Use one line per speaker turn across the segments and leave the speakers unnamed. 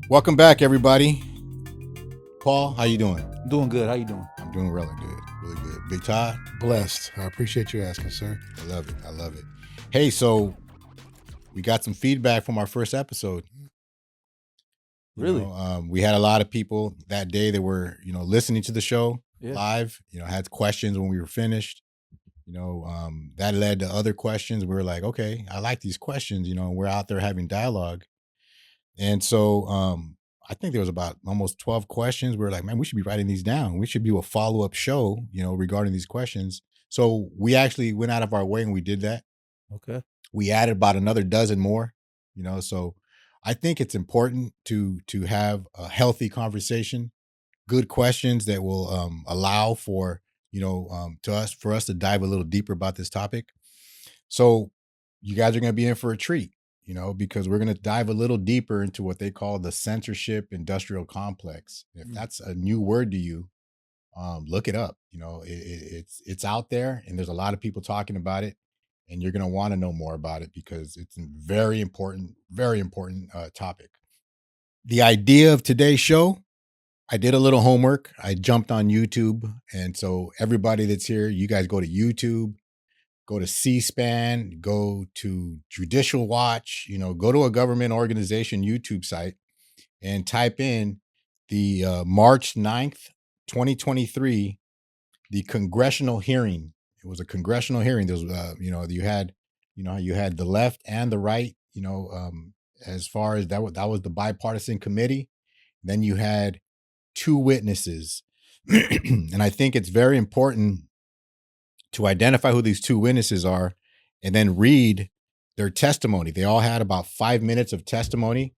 Welcome back, everybody. Paul, how you doing?
Doing good. How you doing?
I'm doing really good. Really good. Big Todd?
Blessed. I appreciate you asking, sir.
I love it. I love it. Hey, so we got some feedback from our first episode.
Really?
We had a lot of people that day that were, listening to the show live, had questions when we were finished. That led to other questions. We were like, okay, I like these questions, and we're out there having dialogue. And so I think there was about almost 12 questions. We were like, man, we should be writing these down. We should do a follow-up show, regarding these questions. So we actually went out of our way and we did that.
Okay.
We added about another dozen more, so I think it's important to have a healthy conversation, good questions that will allow for, for us to dive a little deeper about this topic. So you guys are going to be in for a treat, because we're going to dive a little deeper into what they call the censorship industrial complex. If that's a new word to you, look it up. It's out there and there's a lot of people talking about it. And you're going to want to know more about it because it's a very important topic. The idea of today's show, I did a little homework. I jumped on YouTube. And so everybody that's here, you guys go to YouTube, go to C-SPAN, go to Judicial Watch, go to a government organization YouTube site and type in the March 9th, 2023, the congressional hearing. It was a congressional hearing. There was, you had the left and the right, as far as that was the bipartisan committee. Then you had two witnesses. And I think it's very important to identify who these two witnesses are and then read their testimony. They all had about 5 minutes of testimony.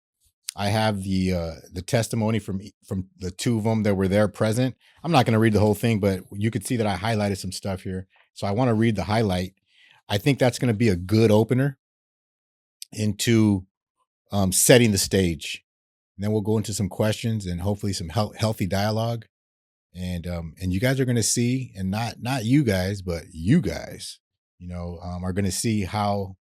I have the testimony from the two of them that were there present. I'm not going to read the whole thing, but you could see that I highlighted some stuff here. So I want to read the highlight. I think that's going to be a good opener into setting the stage. And then we'll go into some questions and hopefully some healthy dialogue. And you guys are going to see, and not you guys, but you guys, are going to see how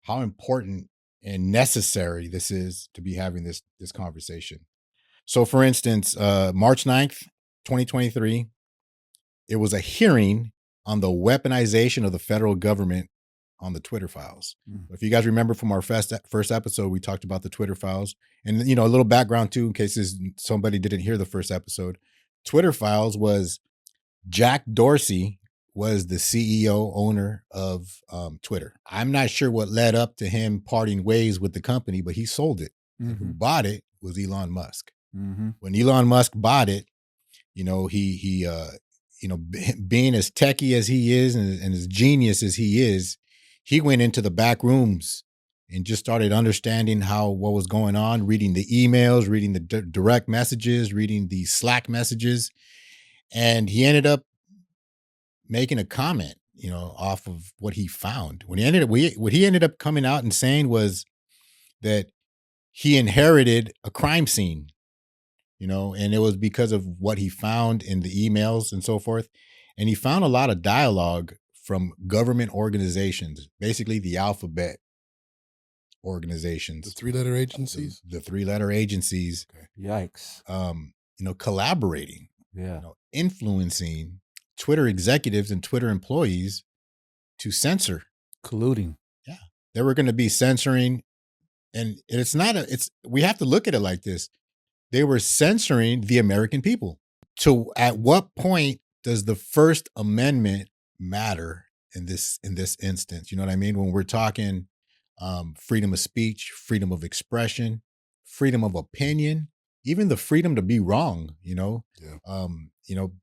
important and necessary this is to be having this conversation. So for instance, March 9th, 2023, it was a hearing on the weaponization of the federal government on the Twitter files. If you guys remember from our first episode, we talked about the Twitter files. And, a little background too, in case somebody didn't hear the first episode. Twitter files was Jack Dorsey was the CEO owner of Twitter. I'm not sure what led up to him parting ways with the company, but he sold it. Mm-hmm. Who bought it was Elon Musk. Mm-hmm. When Elon Musk bought it, he being as techie as he is and as genius as he is, he went into the back rooms and just started understanding what was going on, reading the emails, reading the direct messages, reading the Slack messages. And he ended up making a comment, off of what he found. What he ended up coming out and saying was that he inherited a crime scene, and it was because of what he found in the emails and so forth. And he found a lot of dialogue from government organizations, basically the alphabet organizations.
The 3-letter agencies?
The 3-letter agencies.
Okay. Yikes.
Collaborating.
Yeah.
Influencing Twitter executives and Twitter employees to censor.
Colluding.
Yeah. They were going to be censoring. And we have to look at it like this. They were censoring the American people. So at what point does the First Amendment matter in this instance? You know what I mean? When we're talking freedom of speech, freedom of expression, freedom of opinion, even the freedom to be wrong, Yeah.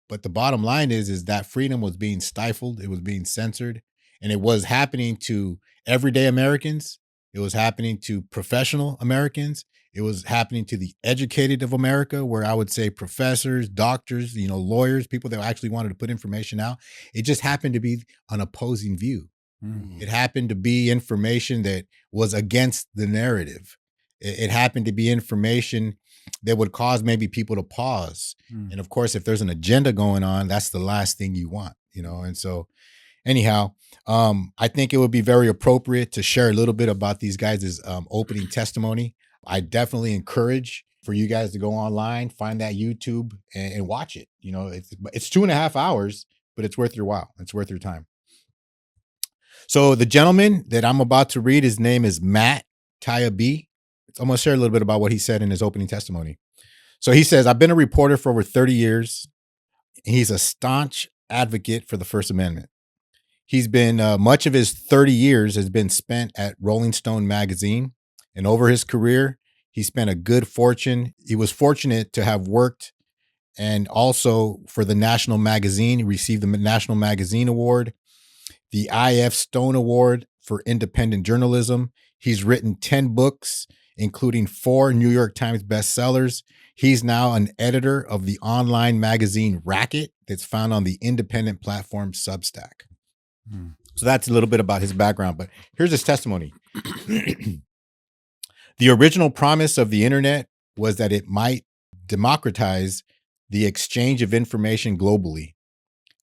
But the bottom line is that freedom was being stifled. It was being censored, and it was happening to everyday Americans. It was happening to professional Americans. It was happening to the educated of America, where I would say professors, doctors, lawyers, people that actually wanted to put information out. It just happened to be an opposing view. Mm-hmm. It happened to be information that was against the narrative. It happened to be information that would cause maybe people to pause. Mm. And of course, if there's an agenda going on, that's the last thing you want, And so anyhow, I think it would be very appropriate to share a little bit about these guys' opening testimony. I definitely encourage for you guys to go online, find that YouTube and watch it. It's 2.5 hours, but it's worth your while. It's worth your time. So the gentleman that I'm about to read, his name is Matt Tayabi. I'm going to share a little bit about what he said in his opening testimony. So he says, I've been a reporter for over 30 years. He's a staunch advocate for the First Amendment. He's been, much of his 30 years has been spent at Rolling Stone magazine. And over his career, he spent a good fortune. He was fortunate to have worked and also for the National Magazine. He received the National Magazine Award, the I.F. Stone Award for Independent Journalism. He's written 10 books, including 4 New York Times bestsellers. He's now an editor of the online magazine Racket that's found on the independent platform Substack. So that's a little bit about his background, but here's his testimony. The original promise of the internet was that it might democratize the exchange of information globally.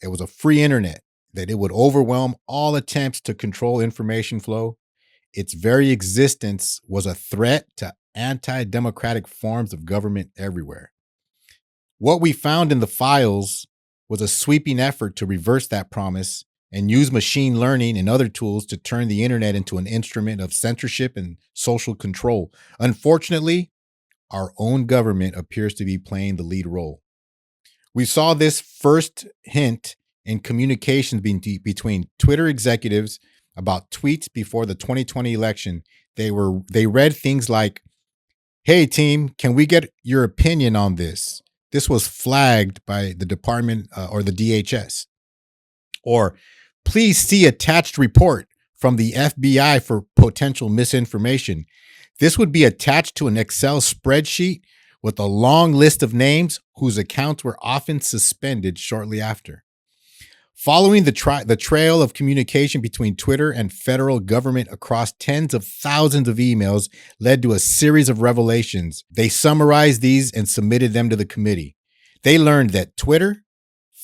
It was a free internet, that it would overwhelm all attempts to control information flow. Its very existence was a threat to anti-democratic forms of government everywhere. What we found in the files was a sweeping effort to reverse that promise and use machine learning and other tools to turn the internet into an instrument of censorship and social control. Unfortunately, our own government appears to be playing the lead role. We saw this first hint in communications between Twitter executives about tweets before the 2020 election. They read things like, "Hey team, can we get your opinion on this? This was flagged by the department or the DHS." Or, "Please see attached report from the FBI for potential misinformation." This would be attached to an Excel spreadsheet with a long list of names whose accounts were often suspended shortly after. Following the trail of communication between Twitter and federal government across tens of thousands of emails led to a series of revelations. They summarized these and submitted them to the committee. They learned that Twitter,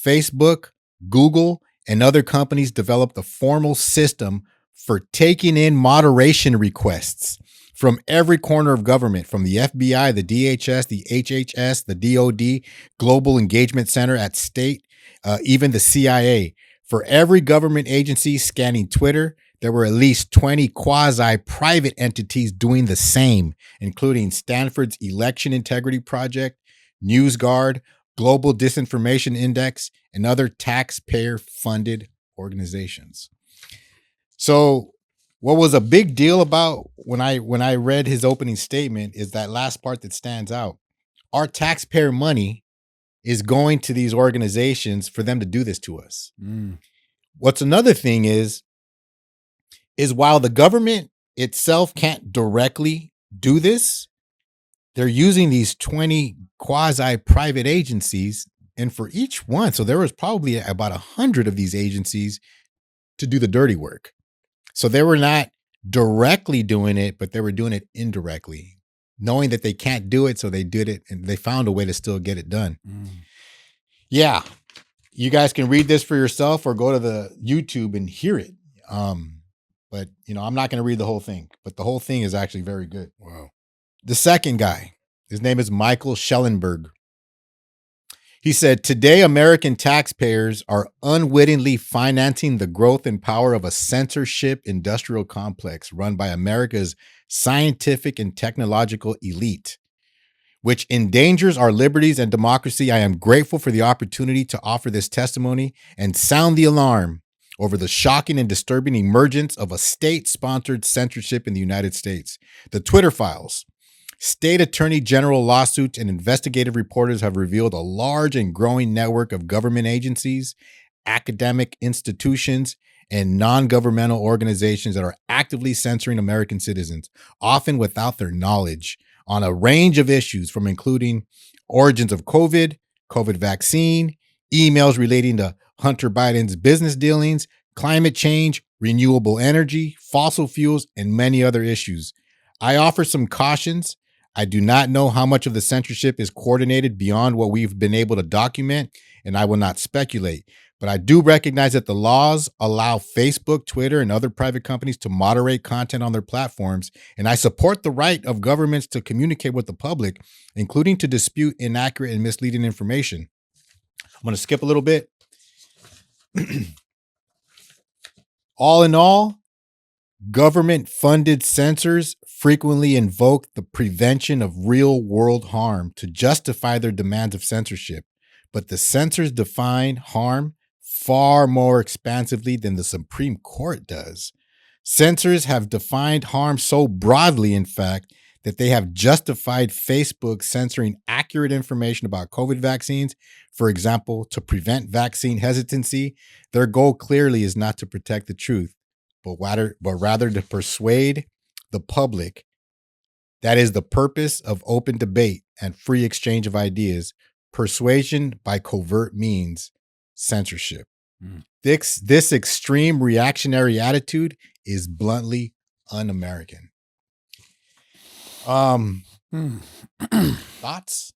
Facebook, Google, and other companies developed a formal system for taking in moderation requests from every corner of government, from the FBI, the DHS, the HHS, the DOD, Global Engagement Center at state, even the CIA. For every government agency scanning Twitter, there were at least 20 quasi-private entities doing the same, including Stanford's Election Integrity Project, NewsGuard, Global Disinformation Index, and other taxpayer-funded organizations. So what was a big deal about when I read his opening statement is that last part that stands out. Our taxpayer money is going to these organizations for them to do this to us. What's another thing is while the government itself can't directly do this, they're using these 20 quasi-private agencies, and for each one, so there was probably about 100 of these agencies to do the dirty work. So they were not directly doing it, but they were doing it indirectly, knowing that they can't do it. So they did it and they found a way to still get it done. Yeah. You guys can read this for yourself or go to the YouTube and hear it. But I'm not going to read the whole thing, but the whole thing is actually very good.
Wow.
The second guy, his name is Michael Schellenberg. He said, "Today, American taxpayers are unwittingly financing the growth and power of a censorship industrial complex run by America's scientific and technological elite, which endangers our liberties and democracy. I am grateful for the opportunity to offer this testimony and sound the alarm over the shocking and disturbing emergence of a state-sponsored censorship in the United States. The Twitter files, state attorney general lawsuits, and investigative reporters have revealed a large and growing network of government agencies, academic institutions, and non-governmental organizations that are actively censoring American citizens, often without their knowledge, on a range of issues, from including origins of COVID vaccine, emails relating to Hunter Biden's business dealings, climate change, renewable energy, fossil fuels, and many other issues. I offer some cautions. I do not know how much of the censorship is coordinated beyond what we've been able to document, and I will not speculate. But I do recognize that the laws allow Facebook, Twitter, and other private companies to moderate content on their platforms. And I support the right of governments to communicate with the public, including to dispute inaccurate and misleading information. I'm going to skip a little bit. All in all, government-funded censors frequently invoke the prevention of real-world harm to justify their demands of censorship. But the censors define harm far more expansively than the Supreme Court does. Censors have defined harm so broadly, in fact, that they have justified Facebook censoring accurate information about COVID vaccines, for example, to prevent vaccine hesitancy. Their goal clearly is not to protect the truth, but rather to persuade the public. That is the purpose of open debate and free exchange of ideas. Persuasion by covert means, censorship. This extreme reactionary attitude is bluntly un-American. Thoughts?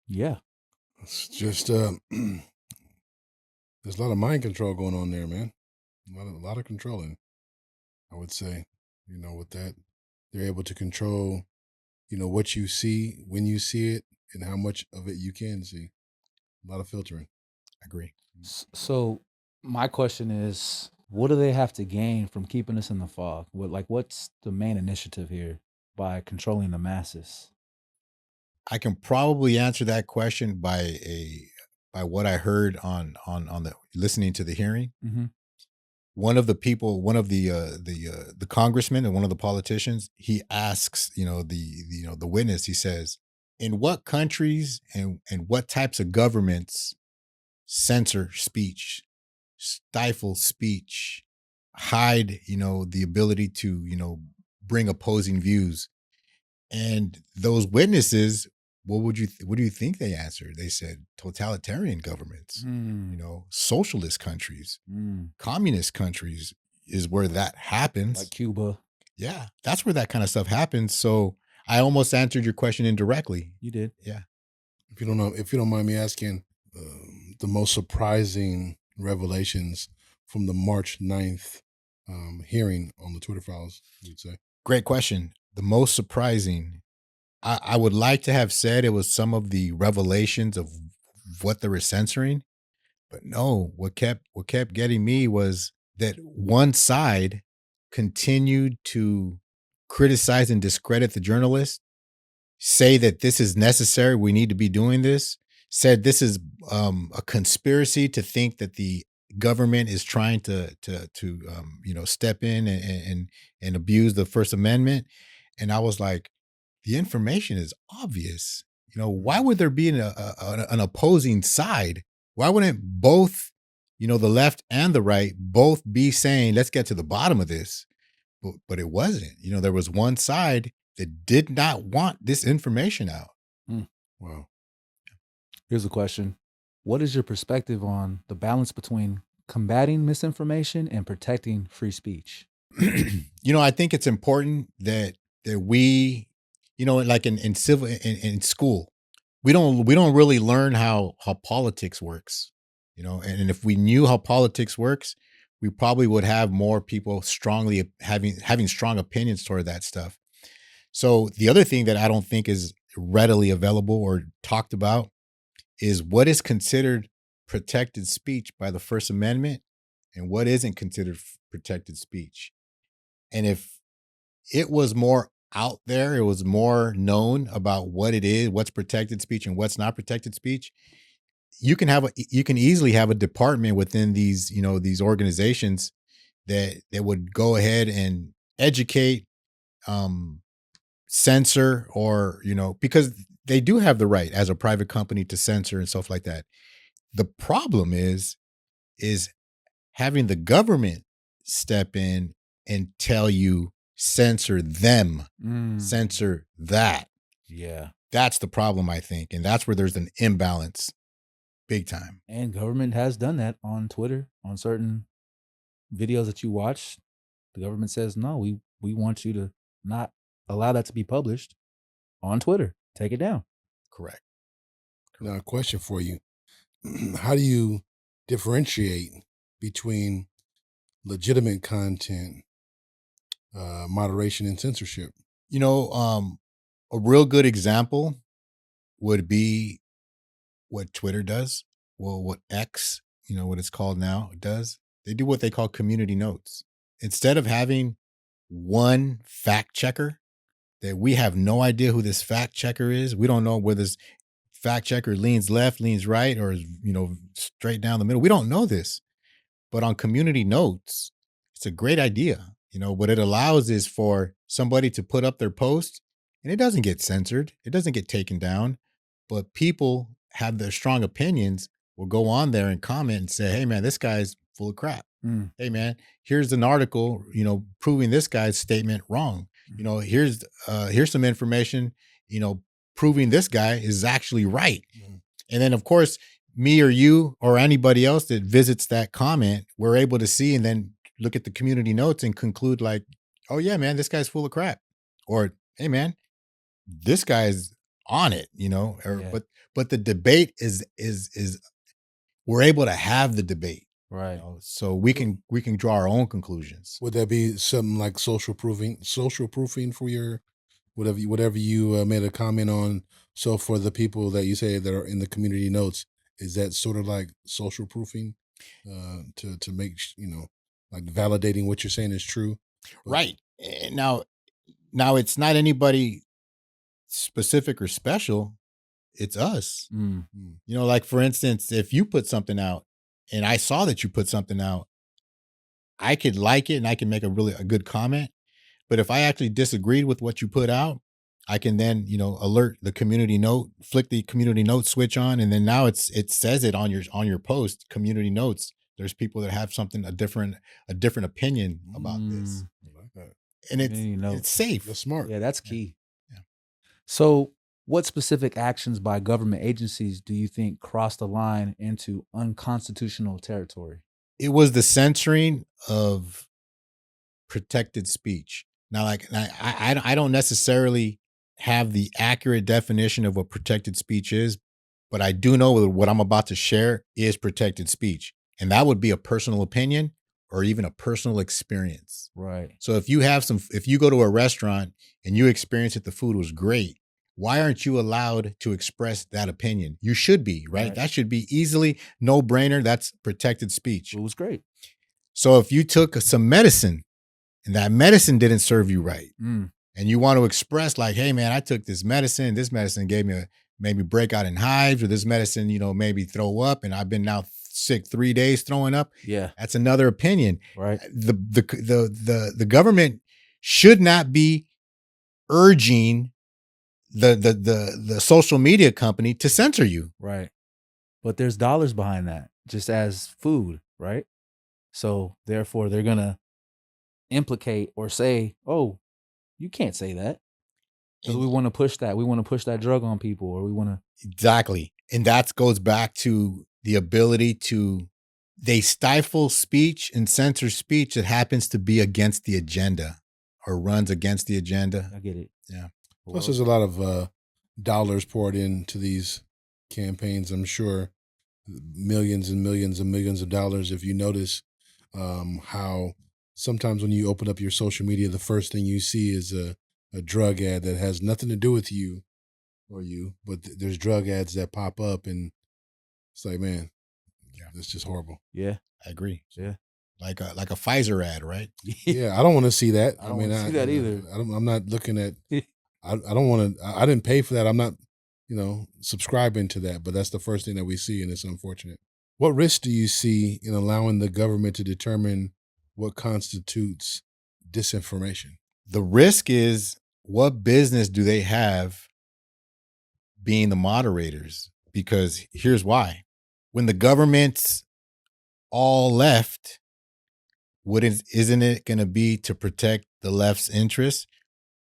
Yeah.
It's just there's a lot of mind control going on there, man. A lot of controlling, I would say. With that, they're able to control, what you see, when you see it, and how much of it you can see. A lot of filtering.
I agree.
So my question is, what do they have to gain from keeping us in the fog? What's the main initiative here by controlling the masses?
I can probably answer that question by what I heard on the listening to the hearing.
Mm-hmm.
One of the people, one of the congressmen and one of the politicians, he asks, the witness, he says, in what countries and what types of governments censor speech, stifle speech, hide, the ability to, bring opposing views? And those witnesses, what do you think they answered? They said totalitarian governments, socialist countries, communist countries is where that happens.
Like Cuba.
Yeah, that's where that kind of stuff happens. So I almost answered your question indirectly.
You did.
Yeah.
If you don't mind me asking, the most surprising revelations from the March 9th hearing on the Twitter files, you would say?
Great question. The most surprising, I would like to have said it was some of the revelations of what they were censoring, but no, what kept getting me was that one side continued to criticize and discredit the journalist, say that this is necessary, we need to be doing this, said this is a conspiracy to think that the government is trying to step in and abuse the First Amendment. And I was like, the information is obvious. Why would there be an opposing side? Why wouldn't both, the left and the right both be saying, let's get to the bottom of this? But it wasn't. There was one side that did not want this information out.
Wow.
Here's a question. What is your perspective on the balance between combating misinformation and protecting free speech?
I think it's important that we, like in civil in school, we don't really learn how politics works, and if we knew how politics works, we probably would have more people strongly having strong opinions toward that stuff. So the other thing that I don't think is readily available or talked about is what is considered protected speech by the First Amendment and what isn't considered protected speech. And if it was more out there, it was more known about what it is, what's protected speech and what's not protected speech, you can easily have a department within these, these organizations that would go ahead and educate, censor, or, because they do have the right as a private company to censor and stuff like that. The problem is having the government step in and tell you censor them, censor that.
Yeah.
That's the problem, I think. And that's where there's an imbalance big time.
And government has done that on Twitter, on certain videos that you watch. The government says, no, we want you to not allow that to be published on Twitter. Take it down.
Correct.
Now, a question for you. how do you differentiate between legitimate content, moderation, and censorship?
You know, a real good example would be what Twitter does. Well, what X, what it's called now, does. They do what they call community notes. Instead of having one fact checker that we have no idea who this fact checker is, we don't know whether this fact checker leans left, leans right, or is, straight down the middle. We don't know this. But on community notes, it's a great idea. What it allows is for somebody to put up their post and it doesn't get censored. It doesn't get taken down, but people have their strong opinions will go on there and comment and say, hey man, this guy's full of crap. Hey man, here's an article, proving this guy's statement wrong. Here's some information, proving this guy is actually right. And then of course, me or you or anybody else that visits that comment, we're able to see and then look at the community notes and conclude like, oh yeah, man, this guy's full of crap. Or, hey man, this guy's on it, but the debate is we're able to have the debate.
Right.
So we can draw our own conclusions.
Would that be something like social proofing for your whatever you made a comment on? So for the people that you say that are in the community notes, is that sort of like social proofing to make like validating what you're saying is true?
Right. Now it's not anybody specific or special. It's us. Like for instance, if you put something out and I saw that you put something out, I could like it and I can make a good comment. But if I actually disagreed with what you put out, I can then, alert the community note, flick the community note switch on. And then now it says it on your post, community notes. There's people that have a different opinion about this.
I like that.
And it's safe.
That's smart.
Yeah, that's key.
Yeah.
So what specific actions by government agencies do you think cross the line into unconstitutional territory?
It was the censoring of protected speech. Now, I don't necessarily have the accurate definition of what protected speech is, but I do know what I'm about to share is protected speech. And that would be a personal opinion or even a personal experience.
Right.
So if you go to a restaurant and you experience that the food was great, why aren't you allowed to express that opinion? You should be, right? That should be easily no brainer. That's protected speech.
It was great.
So if you took some medicine and that medicine didn't serve you right, and you want to express like, hey man, I took this medicine made me break out in hives, or this medicine, made me throw up and I've been now sick 3 days throwing up.
Yeah.
That's another opinion.
Right.
The government should not be urging the social media company to censor you.
Right. But there's dollars behind that, just as food, right? So therefore they're going to implicate or say, oh, you can't say that. Because we want to push that. We want to push that drug on people, or we want to.
Exactly. And that goes back to the ability they stifle speech and censor speech that happens to be against the agenda or runs against the agenda.
I get it.
Yeah.
Plus, there's a lot of dollars poured into these campaigns. I'm sure millions and millions and millions of dollars. If you notice how sometimes when you open up your social media, the first thing you see is a drug ad that has nothing to do with you, but there's drug ads that pop up, and it's like, man, that's just horrible.
Yeah,
I agree.
Yeah,
like a Pfizer ad, right?
Yeah, I don't want to see that.
I don't want to see that either.
I'm not looking at. I don't want to. I didn't pay for that. I'm not, subscribing to that. But that's the first thing that we see, and it's unfortunate. What risk do you see in allowing the government to determine what constitutes disinformation?
The risk is, what business do they have being the moderators? Because here's why. When the government's all left, isn't it going to be to protect the left's interests?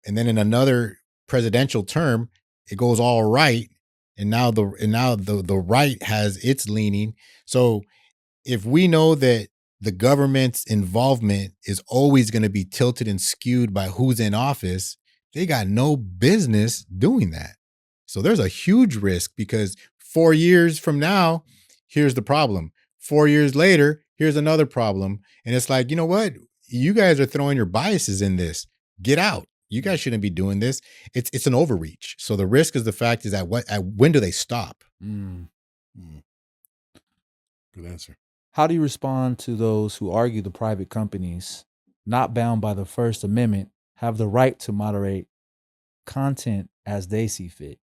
And then in another presidential term, it goes all right, and now the right has its leaning. So if we know that the government's involvement is always going to be tilted and skewed by who's in office, they got no business doing that. So there's a huge risk, because 4 years from now, Here's the problem. 4 years later, here's another problem. And it's like, you know what? You guys are throwing your biases in this. Get out. You guys shouldn't be doing this. It's an overreach. So the risk is the fact is that when do they stop?
Good answer.
How do you respond to those who argue the private companies, not bound by the First Amendment, have the right to moderate content as they see fit?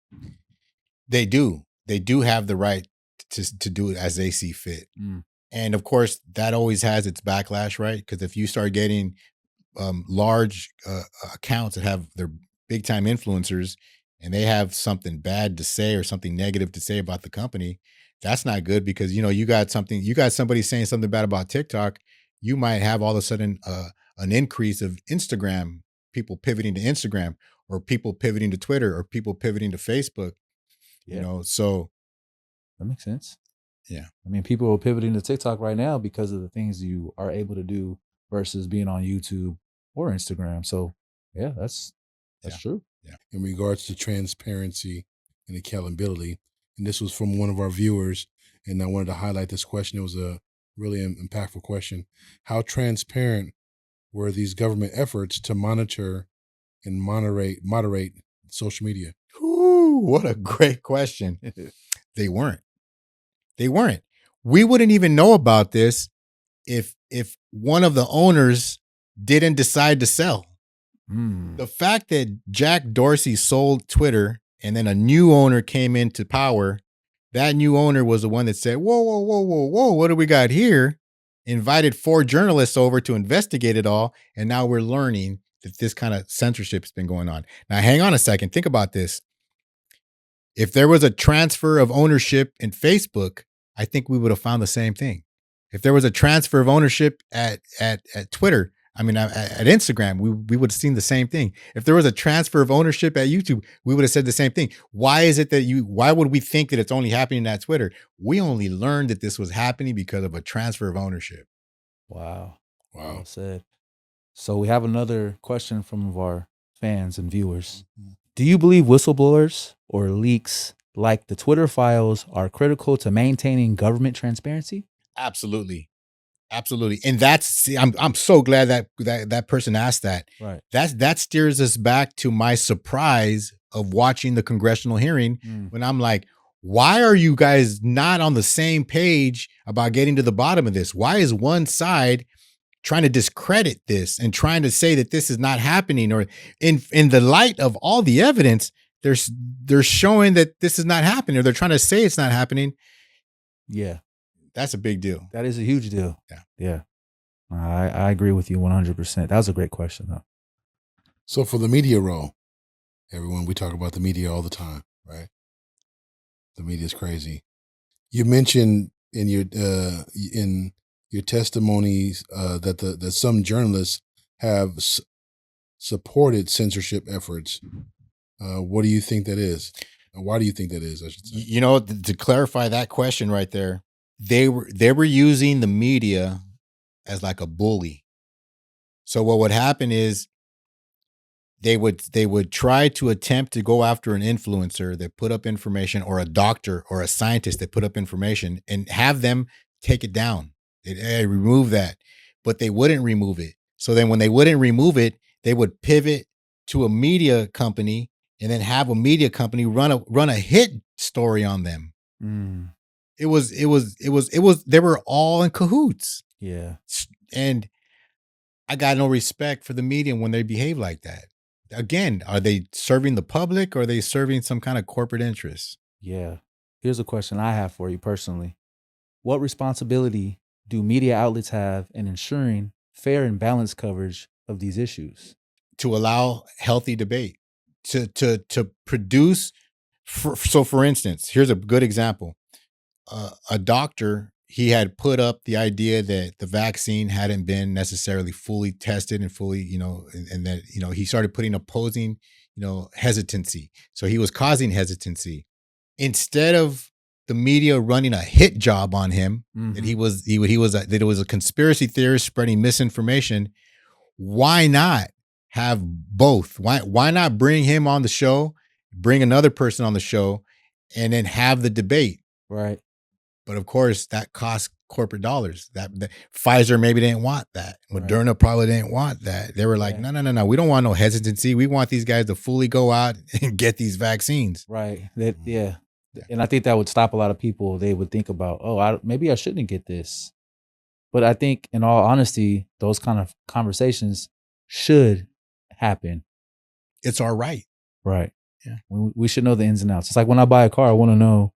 They do. They do have the right to do it as they see fit. And of course, that always has its backlash, right? Because if you start getting large accounts that have their big time influencers and they have something bad to say or something negative to say about the company, that's not good because, you got somebody saying something bad about TikTok. You might have all of a sudden an increase of Instagram, people pivoting to Instagram or people pivoting to Twitter or people pivoting to Facebook, so.
That makes sense.
Yeah.
I mean, people are pivoting to TikTok right now because of the things you are able to do versus being on YouTube or Instagram. So, yeah, that's true.
Yeah.
In regards to transparency and accountability, and this was from one of our viewers, and I wanted to highlight this question. It was a really impactful question. How transparent were these government efforts to monitor and moderate social media?
Ooh, what a great question. They weren't. We wouldn't even know about this if one of the owners didn't decide to sell. The fact that Jack Dorsey sold Twitter and then a new owner came into power, that new owner was the one that said, whoa, what do we got here? Invited 4 journalists over to investigate it all. And now we're learning that this kind of censorship has been going on. Now, hang on a second. Think about this. If there was a transfer of ownership in Facebook, I think we would have found the same thing. If there was a transfer of ownership at Twitter, at Instagram, we would have seen the same thing. If there was a transfer of ownership at YouTube, we would have said the same thing. Why would we think that it's only happening at Twitter? We only learned that this was happening because of a transfer of ownership.
Wow. Well said. So we have another question from our fans and viewers. Do you believe whistleblowers or leaks like the Twitter files are critical to maintaining government transparency?
Absolutely. And I'm so glad that person asked that.
Right.
That steers us back to my surprise of watching the congressional hearing when I'm like, why are you guys not on the same page about getting to the bottom of this? Why is one side trying to discredit this and trying to say that this is not happening, or in the light of all the evidence, they're showing that this is not happening, or they're trying to say it's not happening.
Yeah.
That's a big deal.
That is a huge deal.
Yeah.
I agree with you 100%. That was a great question, though.
So for the media role, everyone, we talk about the media all the time, right? The media is crazy. You mentioned in your testimonies that some journalists have supported censorship efforts. What do you think that is? Why do you think that is, I should say?
To clarify that question right there, they were using the media as like a bully. So what would happen is they would try to attempt to go after an influencer that put up information, or a doctor or a scientist that put up information, and have them take it down. They remove that, but they wouldn't remove it. So then when they wouldn't remove it, they would pivot to a media company and then have a media company run a hit story on them. It was they were all in cahoots.
Yeah.
And I got no respect for the media when they behave like that. Again, are they serving the public, or are they serving some kind of corporate interest?
Yeah. Here's a question I have for you personally. What responsibility do media outlets have in ensuring fair and balanced coverage of these issues?
To allow healthy debate, to produce. For instance, here's a good example. A doctor, he had put up the idea that the vaccine hadn't been necessarily fully tested and fully, and that, he started putting opposing, hesitancy. So he was causing hesitancy. Instead of the media running a hit job on him, that that it was a conspiracy theorist spreading misinformation, why not have both? Why not bring him on the show, bring another person on the show, and then have the debate?
Right.
But of course, that costs corporate dollars. That Pfizer maybe didn't want that.
Right.
Moderna probably didn't want that. They were like,
Yeah.
no. We don't want no hesitancy. We want these guys to fully go out and get these vaccines.
Right. Yeah. And I think that would stop a lot of people. They would think about, oh, maybe I shouldn't get this. But I think, in all honesty, those kind of conversations should happen.
It's our right.
Right.
Yeah.
We should know the ins and outs. It's like when I buy a car, I want to know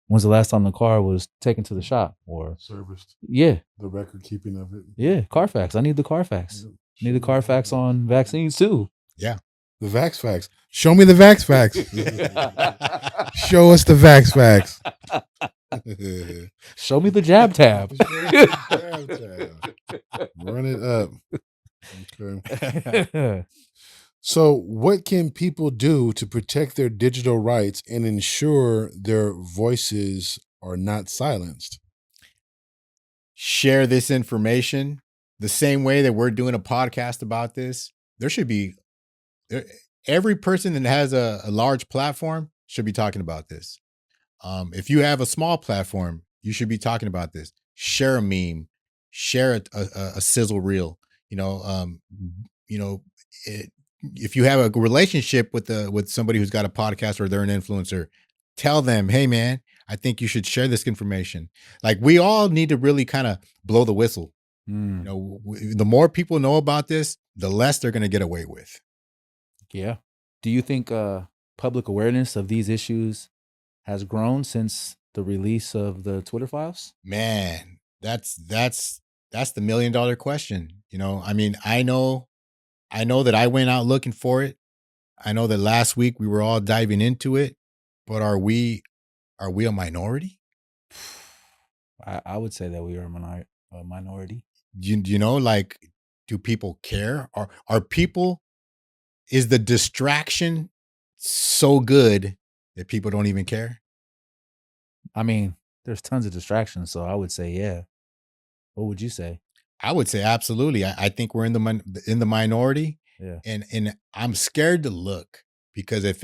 when's the last time the car was taken to the shop or
serviced.
Yeah.
The record keeping of it.
Yeah. Carfax. I need the Carfax. I need the Carfax on vaccines too.
Yeah.
The Vax Facts. Show me the Vax Facts. Show us the Vax Facts.
Show me the jab tab.
Run it up. Okay. So, what can people do to protect their digital rights and ensure their voices are not silenced?
Share this information the same way that we're doing a podcast about this. There should be every person that has a large platform should be talking about this. If you have a small platform, you should be talking about this. Share a meme, share a sizzle reel. If you have a relationship with somebody who's got a podcast or they're an influencer, tell them, hey man, I think you should share this information. Like, we all need to really kind of blow the whistle. The more people know about this, the less they're going to get away with.
Yeah. Do you think public awareness of these issues has grown since the release of the Twitter files?
Man, that's the $1 million question. I mean, I know that I went out looking for it. I know that last week we were all diving into it, but are we a minority?
I would say that we are a minority.
Do people care? Are people, is the distraction so good that people don't even care?
I mean, there's tons of distractions, so I would say, yeah. What would you say?
I would say absolutely. I think we're in the minority.
Yeah.
And I'm scared to look, because if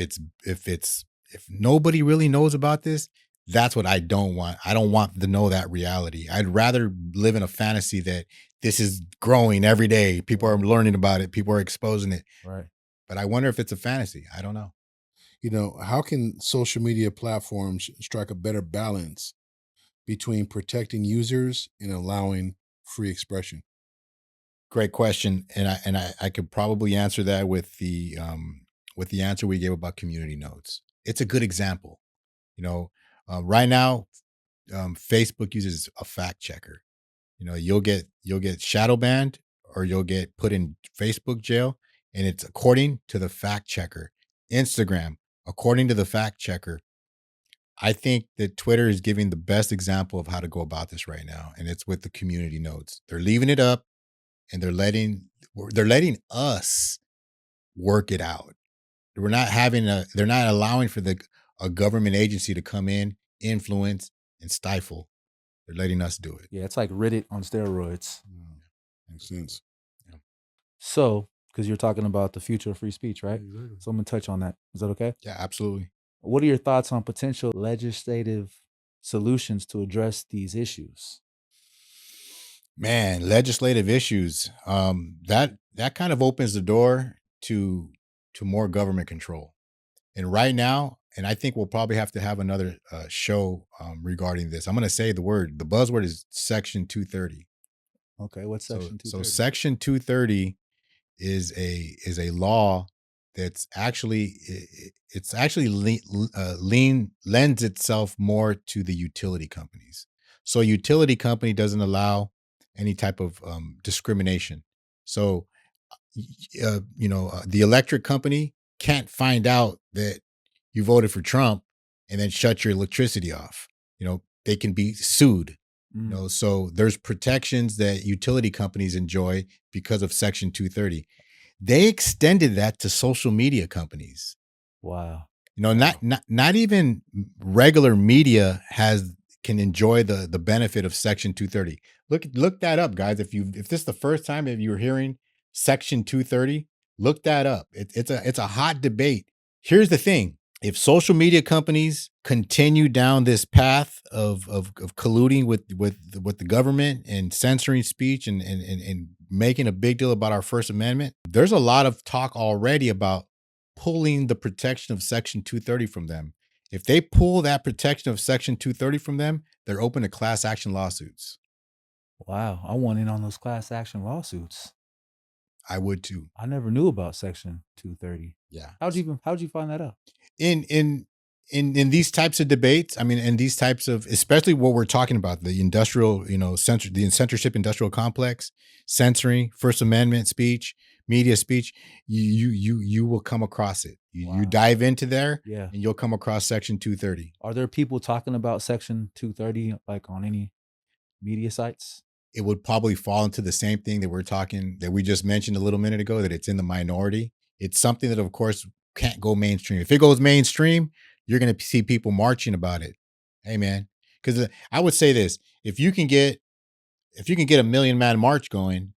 nobody really knows about this, that's what I don't want. I don't want to know that reality. I'd rather live in a fantasy that this is growing every day. People are learning about it. People are exposing it.
Right.
But I wonder if it's a fantasy. I don't know.
How can social media platforms strike a better balance between protecting users and allowing free expression?
Great question, and I could probably answer that with the answer we gave about community notes. It's a good example. Right now, Facebook uses a fact checker. You'll get shadow banned or you'll get put in Facebook jail, and it's according to the fact checker. Instagram, according to the fact checker. I think that Twitter is giving the best example of how to go about this right now, and it's with the community notes. They're leaving it up, and they're letting us work it out. They're not allowing for a government agency to come in, influence, and stifle. They're letting us do it.
Yeah, it's like Reddit on steroids.
Makes sense.
Yeah.
So, because you're talking about the future of free speech, right?
Exactly.
So I'm going to touch on that. Is that okay?
Yeah, absolutely.
What are your thoughts on potential legislative solutions to address these issues?
Man, legislative issues. That kind of opens the door to more government control. And right now, and I think we'll probably have to have another show regarding this. I'm going to say the buzzword is Section 230.
Okay, what's Section 230?
So Section 230 is a law that's actually lends itself more to the utility companies. So a utility company doesn't allow any type of discrimination. So the electric company can't find out that you voted for Trump and then shut your electricity off. They can be sued. So there's protections that utility companies enjoy because of Section 230. They extended that to social media companies.
Wow.
Not even regular media can enjoy the benefit of Section 230. Look that up, guys. If this is the first time that you're hearing Section 230, look that up. It's a hot debate. Here's the thing. if social media companies continue down this path of colluding with the government and censoring speech and making a big deal about our First Amendment, there's a lot of talk already about pulling the protection of Section 230 from them. If they pull that protection of Section 230 from them, they're open to class action lawsuits.
Wow, I want in on those class action lawsuits.
I would too.
I never knew about Section 230.
Yeah.
How'd you find that out?
In these types of debates, I mean, in these types of, especially what we're talking about, the industrial, the censorship industrial complex, censoring First Amendment speech, media speech, you will come across it. You dive into there,
Yeah,
and you'll come across Section 230.
Are there people talking about Section 230 like on any media sites?
It would probably fall into the same thing that we just mentioned a little minute ago, that it's in the minority. It's something that, of course, can't go mainstream. If it goes mainstream, you're going to see people marching about it. Hey, man, because I would say this: if you can get a 1,000,000-man march going,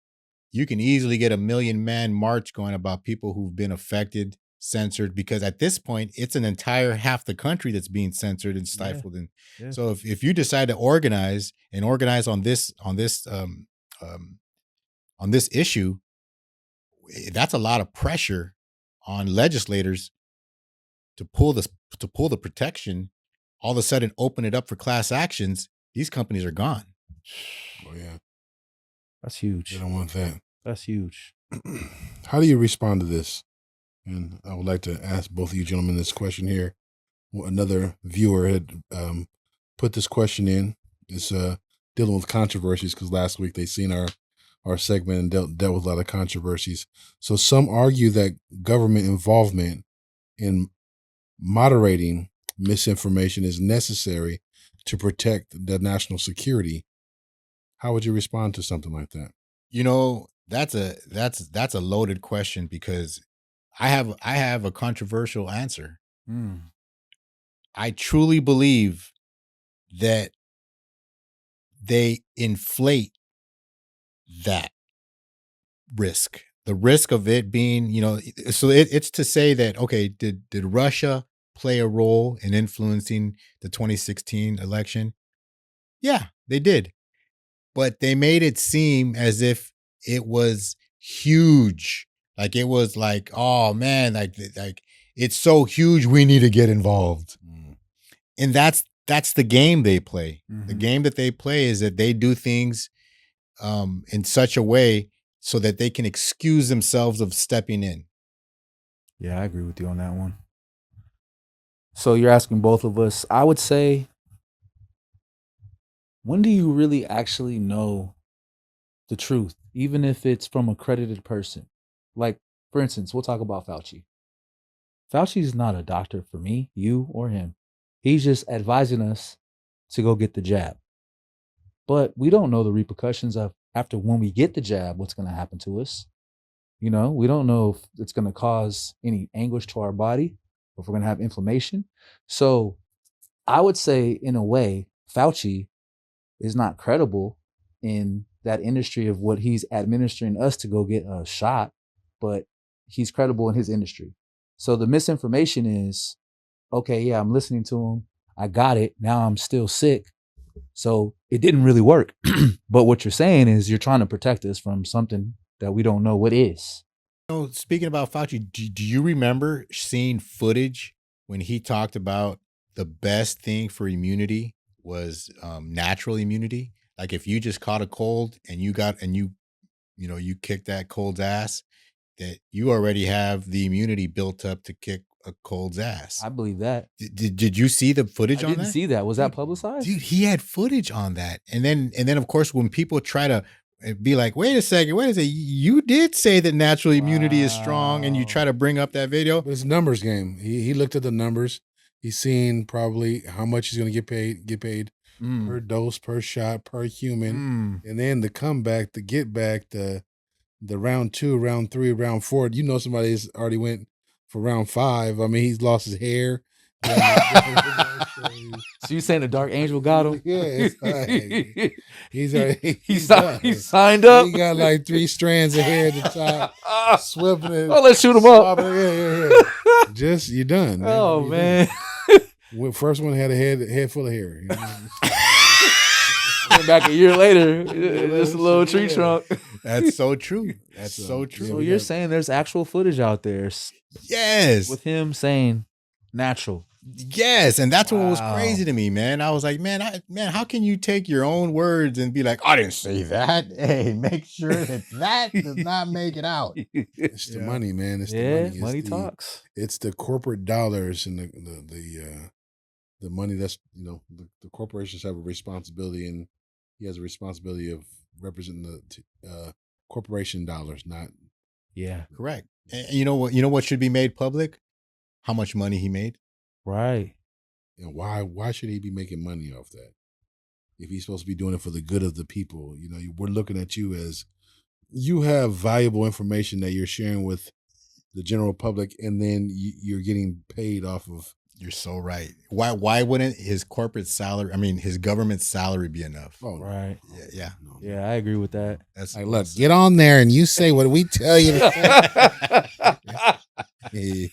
you can easily get a 1,000,000-man march going about people who've been affected, censored, because at this point, it's an entire half the country that's being censored and stifled. And so if you decide to organize on this issue, that's a lot of pressure on legislators to pull the protection. All of a sudden, open it up for class actions. These companies are gone.
Oh yeah,
that's huge.
You don't want that.
That's huge.
How do you respond to this? And I would like to ask both of you gentlemen this question here. Another viewer had put this question in. It's dealing with controversies, because last week they seen our segment and dealt with a lot of controversies. So some argue that government involvement in moderating misinformation is necessary to protect the national security. How would you respond to something like that?
That's a loaded question, because I have a controversial answer. I truly believe that they inflate that risk. The risk of it being, so it's to say that, okay, did Russia play a role in influencing the 2016 election? Yeah, they did. But they made it seem as if it was huge. Like, it was like, oh man, like it's so huge, we need to get involved. And that's the game they play. The game that they play is that they do things in such a way so that they can excuse themselves of stepping in.
Yeah, I agree with you on that one. So you're asking both of us. I would say, when do you really actually know the truth, even if it's from a credited person? Like, for instance, we'll talk about Fauci. Fauci's not a doctor for me, you, or him. He's just advising us to go get the jab. But we don't know the repercussions of after when we get the jab, what's going to happen to us. We don't know if it's going to cause any anguish to our body, or if we're going to have inflammation. So I would say, in a way, Fauci is not credible in that industry of what he's administering us to go get a shot, but he's credible in his industry. So the misinformation is, okay, yeah, I'm listening to him. I got it. Now I'm still sick. So it didn't really work. But what you're saying is you're trying to protect us from something that we don't know what is.
Speaking about Fauci, do you remember seeing footage when he talked about the best thing for immunity was natural immunity? Like, if you just caught a cold and you kicked that cold's ass, that you already have the immunity built up to kick a cold's ass.
I believe that.
Did you see the footage on that?
I didn't see that. Was that publicized?
Dude, he had footage on that. And then of course, when people try to be like, wait a second, you did say that natural immunity is strong, and you try to bring up that video.
But it's a numbers game. He looked at the numbers. He's seen probably how much he's going to get paid per dose, per shot, per human. And then the comeback, the get back, the round 2, round 3, round 4. Somebody's already went for round 5. I mean, he's lost his hair.
So you saying the dark angel got him?
Yeah, it's like, he's
He
done.
signed up.
He got like 3 strands of hair at the top, swiveling it.
Oh, let's shoot him up.
Yeah. Just you're done. Man.
Oh
You're
man.
done. First one had a head full of hair. You know?
Went back a year later, just a little tree trunk.
That's so true. That's so true.
So you're saying there's actual footage out there
Yes.
with him saying natural.
Yes, and that's what was
Wow.
crazy to me, man. I was like, man, how can you take your own words and be like, I didn't say that? Hey, make sure that does not make it out.
It's the money, man. It's the
Yeah,
money. It's
money
the,
talks.
It's the corporate dollars and the money that's the corporations have a responsibility, and he has a responsibility of representing the corporation dollars, not.
Yeah,
Correct. And you know what should be made public? How much money he made.
right.
And why should he be making money off that? If he's supposed to be doing it for the good of the people, we're looking at you as you have valuable information that you're sharing with the general public, and then you're getting paid off of.
You're so right. Why wouldn't his corporate salary, his government salary be enough?
Oh,
Right.
Yeah.
Yeah, I agree with that.
That's
like, look, get on there and you say what we tell you to say.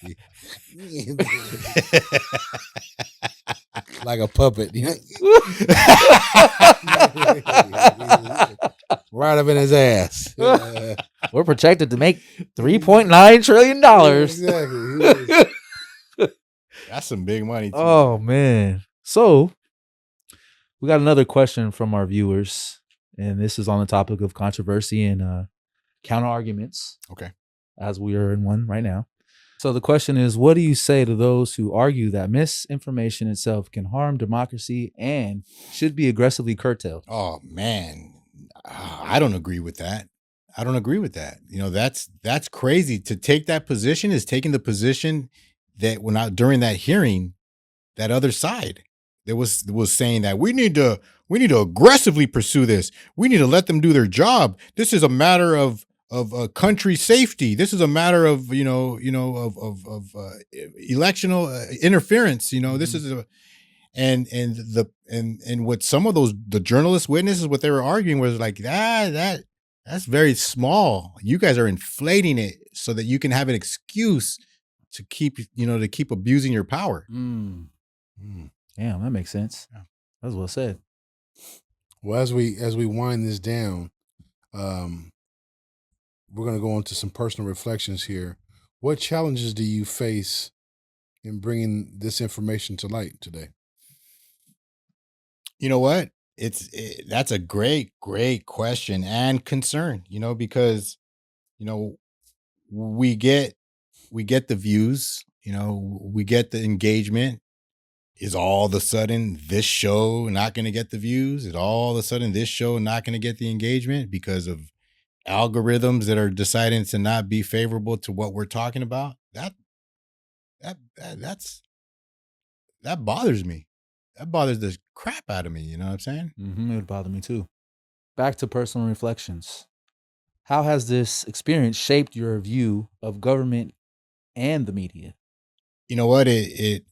Like a puppet. Right up in his ass.
We're protected to make $3.9 trillion.
Exactly.
That's some big money too.
Oh man. So we got another question from our viewers, and this is on the topic of controversy and counter arguments.
Okay.
As we are in one right now. So the question is, what do you say to those who argue that misinformation itself can harm democracy and should be aggressively curtailed?
Oh man, I don't agree with that. That's crazy. To take that position is taking the position that during that hearing, that other side that was saying that we need to aggressively pursue this. We need to let them do their job. This is a matter of country safety. This is a matter of electional interference. This is and what some of the journalist witnesses, what they were arguing was like that's very small. You guys are inflating it so that you can have an excuse to keep abusing your power.
Damn, that makes sense.
Yeah.
That's well said.
Well, as we wind this down, we're going to go into some personal reflections here. What challenges do you face in bringing this information to light today?
You know what? That's a great question and concern, because, we get the views, we get the engagement. Is all of a sudden this show not going to get the views? Is all of a sudden this show not going to get the engagement because of algorithms that are deciding to not be favorable to what we're talking about? That bothers me. That bothers the crap out of me. You know what I'm saying?
Mm-hmm, it would bother me too. Back to personal reflections. How has this experience shaped your view of government and the media?
You know what? It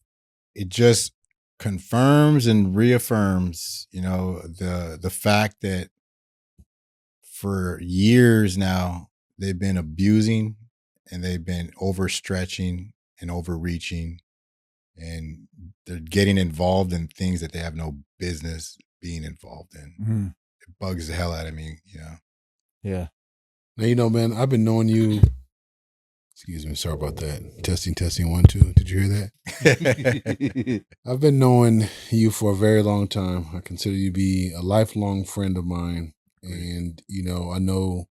just confirms and reaffirms, the fact that for years now they've been abusing and they've been overstretching and overreaching, and they're getting involved in things that they have no business being involved in.
Mm-hmm.
It bugs the hell out of me,
Yeah.
Now, man, I've been knowing you. Excuse me, sorry about that. Testing 1 2. Did you hear that? I've been knowing you for a very long time. I consider you to be a lifelong friend of mine, and I know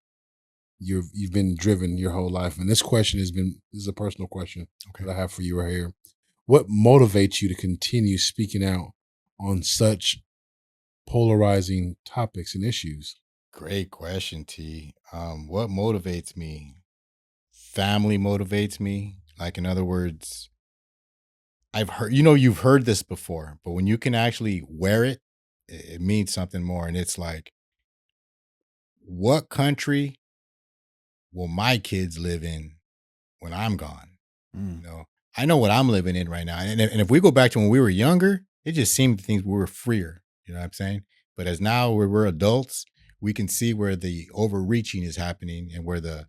you've been driven your whole life. And this question this is a personal question that I have for you right here. What motivates you to continue speaking out on such polarizing topics and issues?
Great question, T. What motivates me? Family motivates me. Like, in other words, I've heard, you've heard this before, but when you can actually wear it, it means something more. And it's like, what country will my kids live in when I'm gone? I know what I'm living in right now. And if we go back to when we were younger, it just seemed things we were freer. You know what I'm saying? But as now we're adults, we can see where the overreaching is happening and where the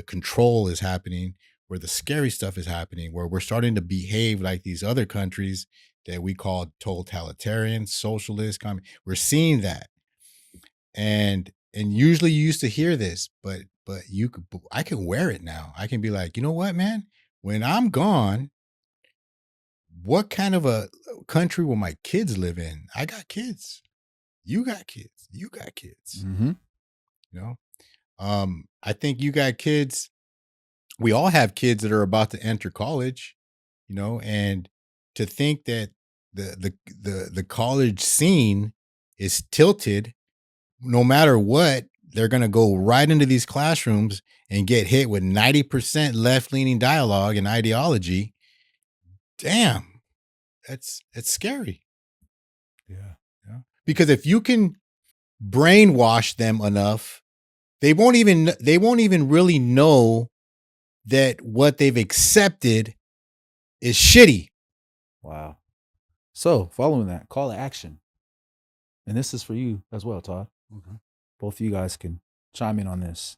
control is happening, where the scary stuff is happening, where we're starting to behave like these other countries that we call totalitarian, socialist. We're seeing that, and usually you used to hear this, but I can wear it now. I can be like, you know what, man? When I'm gone, what kind of a country will my kids live in? I got kids. You got kids. You got kids.
Mm-hmm.
You know, I think you got kids. We all have kids that are about to enter college. You know, and to think that the college scene is tilted, no matter what, they're going to go right into these classrooms and get hit with 90% left-leaning dialogue and ideology. Damn, it's scary.
Yeah.
Because if you can brainwash them enough, they won't even really know that what they've accepted is shitty.
Wow. So following that, call to action. And this is for you as well, Todd.
Okay.
Both of you guys can chime in on this.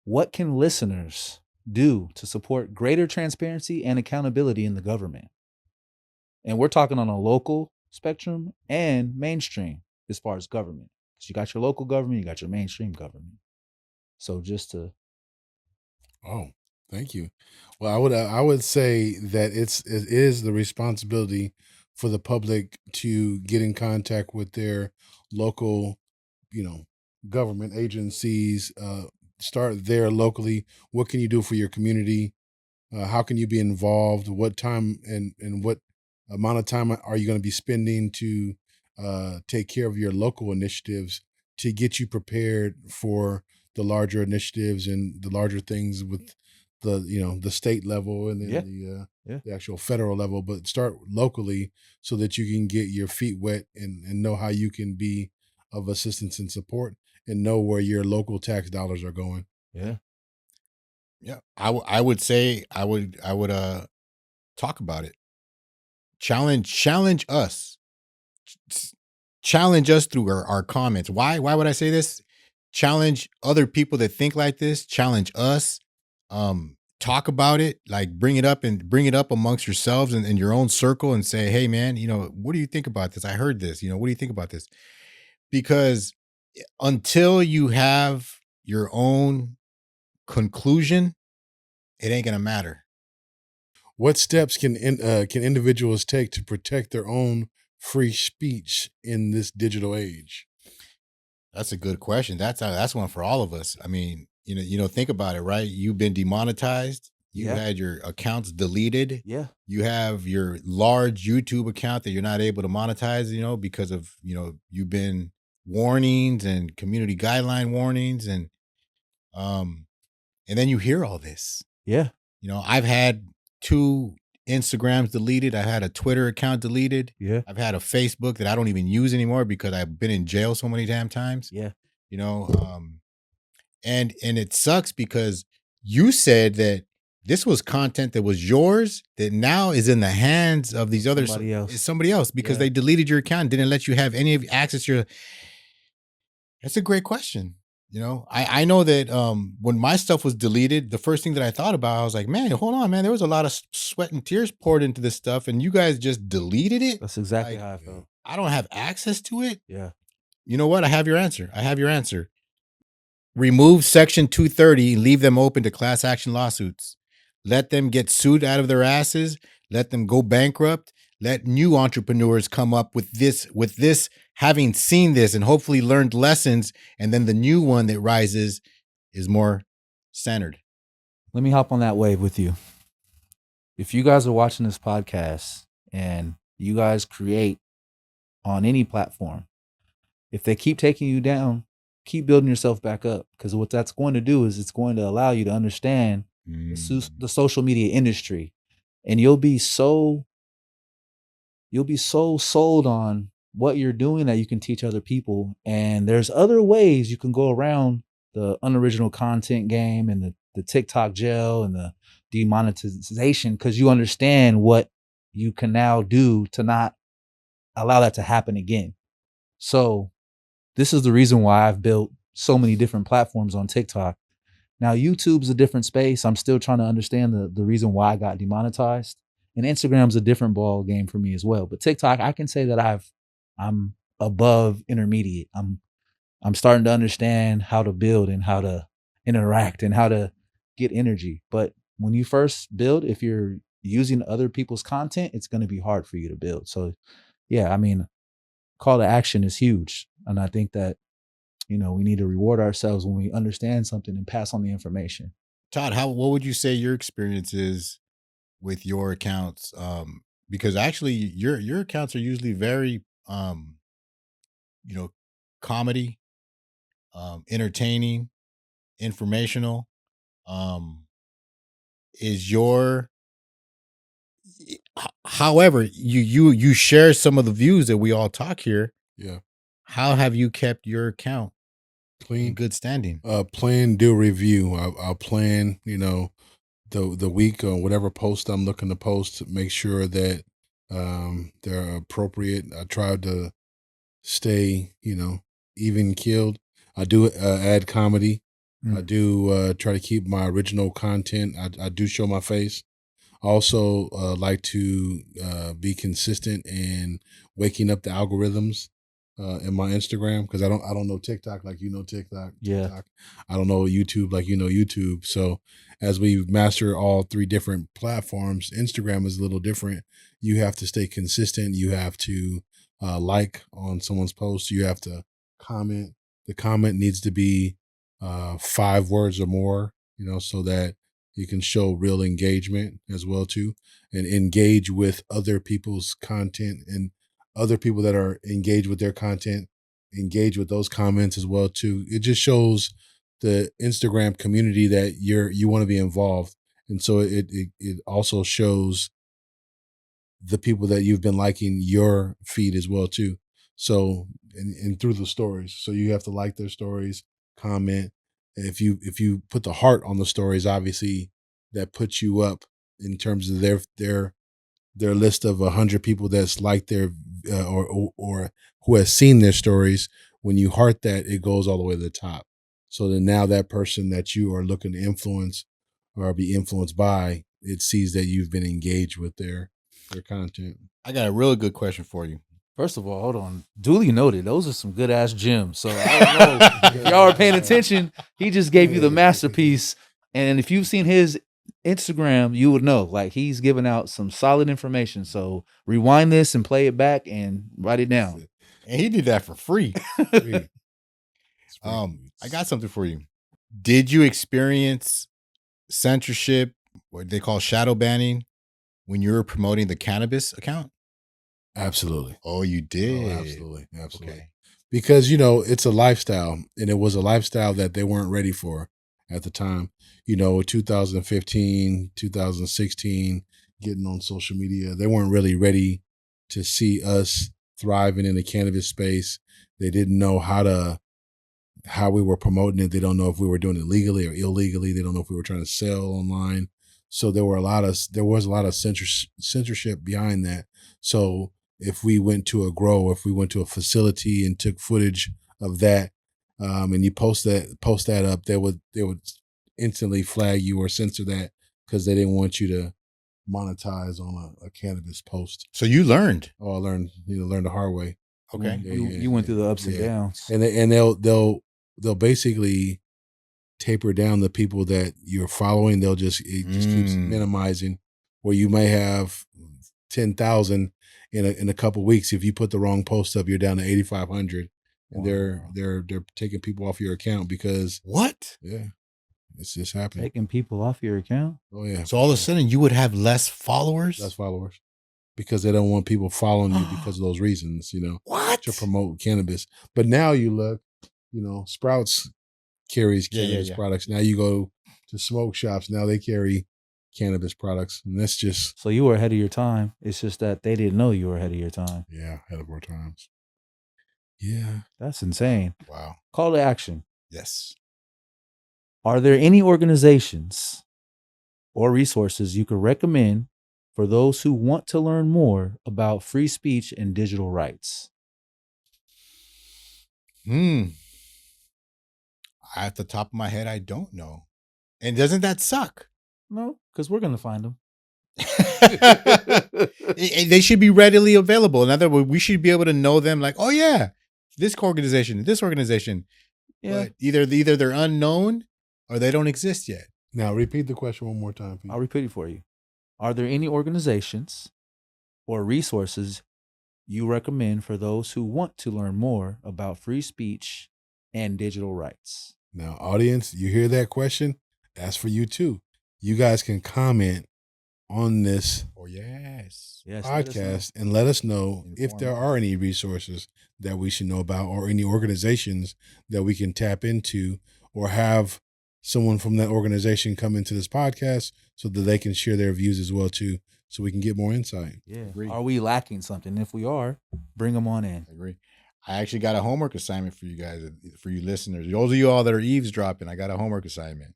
What can listeners do to support greater transparency and accountability in the government? And we're talking on a local spectrum and mainstream as far as government. Because you got your local government, you got your mainstream government. So just to...
Oh, thank you. Well, I would say that it is the responsibility for the public to get in contact with their local, government agencies. Start there locally. What can you do for your community? How can you be involved? What time and what amount of time are you going to be spending to take care of your local initiatives to get you prepared for the larger initiatives and the larger things with the state level and then the actual federal level, but start locally so that you can get your feet wet and know how you can be of assistance and support and know where your local tax dollars are going.
Yeah.
Yeah. I would say I would talk about it. Challenge us. Challenge us through our comments. Why would I say this? Challenge other people that think like this. Challenge us. Talk about it. Like bring it up amongst yourselves and in your own circle and say, hey man, what do you think about this? I heard this. What do you think about this? Because until you have your own conclusion, it ain't gonna matter.
What steps can individuals take to protect their own free speech in this digital age?
That's a good question. That's one for all of us. I mean, think about it, right? You've been demonetized. You had your accounts deleted.
Yeah.
You have your large YouTube account that you're not able to monetize, because of, you've been warnings and community guideline warnings and then you hear all this.
Yeah.
I've had 2 Instagrams deleted. I had a Twitter account deleted.
Yeah.
I've had a Facebook that I don't even use anymore because I've been in jail so many damn times.
Yeah.
And it sucks because you said that this was content that was yours that now is in the hands of these others. Somebody else because they deleted your account and didn't let you have any of access to your. That's a great question. I know that when my stuff was deleted, the first thing that I thought about, I was like, man, hold on, man. There was a lot of sweat and tears poured into this stuff and you guys just deleted it.
That's exactly how I felt.
I don't have access to it.
Yeah.
You know what? I have your answer. Remove Section 230, leave them open to class action lawsuits. Let them get sued out of their asses. Let them go bankrupt. Let new entrepreneurs come up with this, having seen this and hopefully learned lessons. And then the new one that rises is more centered.
Let me hop on that wave with you. If you guys are watching this podcast and you guys create on any platform, if they keep taking you down, keep building yourself back up. Because what that's going to do is it's going to allow you to understand the social media industry. And you'll be so sold on what you're doing that you can teach other people. And there's other ways you can go around the unoriginal content game and the TikTok jail and the demonetization because you understand what you can now do to not allow that to happen again. So this is the reason why I've built so many different platforms on TikTok. Now, YouTube's a different space. I'm still trying to understand the reason why I got demonetized. And Instagram's a different ball game for me as well. But TikTok, I can say that I'm above intermediate. I'm starting to understand how to build and how to interact and how to get energy. But when you first build, if you're using other people's content, it's going to be hard for you to build. So yeah, I mean, call to action is huge. And I think that, we need to reward ourselves when we understand something and pass on the information.
Todd, what would you say your experience is with your accounts? Because actually your accounts are usually very you know, comedy, entertaining, informational. Is your however, you share some of the views that we all talk here.
Yeah.
How have you kept your account in
Clean.
good standing?
Plan, do review. I'll plan, the week or whatever post I'm looking to post, make sure that they're appropriate. I try to stay, even keeled. I do add comedy. I do try to keep my original content. I do show my face. I also like to be consistent in waking up the algorithms in my Instagram, because I don't know TikTok like TikTok.
Yeah.
I don't know YouTube like YouTube. So as we master all three different platforms, Instagram is a little different. You have to stay consistent. You have to like on someone's post. You have to comment. The comment needs to be 5 words or more, so that you can show real engagement as well too, and engage with other people's content, and other people that are engaged with their content engage with those comments as well too. It just shows the Instagram community that you want to be involved, and so it also shows the people that you've been liking your feed as well too. So and through the stories, so you have to like their stories, comment. And if you put the heart on the stories, obviously that puts you up in terms of their list of 100 people that's liked their or who has seen their stories. When you heart that, it goes all the way to the top. So then now that person that you are looking to influence or be influenced by, it sees that you've been engaged with their content.
I got a really good question for you.
First of all, hold on. Duly noted. Those are some good ass gems. So I don't know if y'all are paying attention. He just gave you the masterpiece. And if you've seen his Instagram, you would know. Like, he's giving out some solid information. So rewind this and play it back and write it down.
And he did that for free. I got something for you. Did you experience censorship, what they call shadow banning, when you were promoting the cannabis account?
Absolutely.
Oh, you did?
Oh, absolutely.
Okay.
Because, it's a lifestyle, and it was a lifestyle that they weren't ready for at the time. 2015, 2016, getting on social media, they weren't really ready to see us thriving in the cannabis space. They didn't know how we were promoting it. They don't know if we were doing it legally or illegally. They don't know if we were trying to sell online. So there was a lot of censorship behind that. So if we went to a grow, if we went to a facility and took footage of that, and you post that up, they would instantly flag you or censor that, because they didn't want you to monetize on a cannabis post.
So you learned?
Oh, I learned the hard way.
Okay.
You went through the ups and downs.
And they'll basically taper down the people that you're following. It just keeps minimizing, where you may have 10,000 in a couple of weeks. If you put the wrong post up, you're down to 8,500, and they're taking people off your account because
what?
Yeah, it's just happening.
Taking people off your account.
Oh yeah.
So all of a sudden you would have less followers?
Less followers. Because they don't want people following you because of those reasons,
what?
To promote cannabis. But now you look, Sprouts carries cannabis products. Now you go to smoke shops, now they carry cannabis products. And that's just...
So you were ahead of your time. It's just that they didn't know you were ahead of your time.
Yeah, ahead of our times. Yeah.
That's insane.
Wow.
Call to action.
Yes.
Are there any organizations or resources you could recommend for those who want to learn more about free speech and digital rights?
At the top of my head, I don't know. And doesn't that suck?
No, because we're going to find them.
They should be readily available. In other words, we should be able to know them like, oh yeah, this organization.
Yeah.
But either they're unknown or they don't exist yet.
Now repeat the question one more time, Pete.
I'll repeat it for you. Are there any organizations or resources you recommend for those who want to learn more about free speech and digital rights?
Now, audience, you hear that question? That's for you too. You guys can comment on this
Yes,
podcast and let us know if there are any resources that we should know about or any organizations that we can tap into or have someone from that organization come into this podcast so that they can share their views as well too, so we can get more insight.
Yeah.
Agree.
Are we lacking something? If we are, bring them on in.
I agree. I actually got a homework assignment for you guys, for you listeners. Those of you all that are eavesdropping, I got a homework assignment.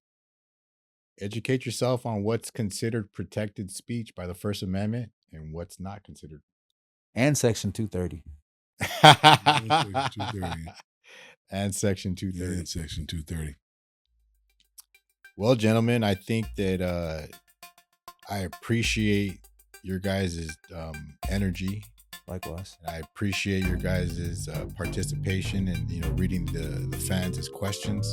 Educate yourself on what's considered protected speech by the First Amendment and what's not considered.
And Section 230.
And Section 230.
And Section 230.
Well, gentlemen, I think that I appreciate your guys' energy.
Likewise.
And I appreciate your guys' participation and reading the fans' questions.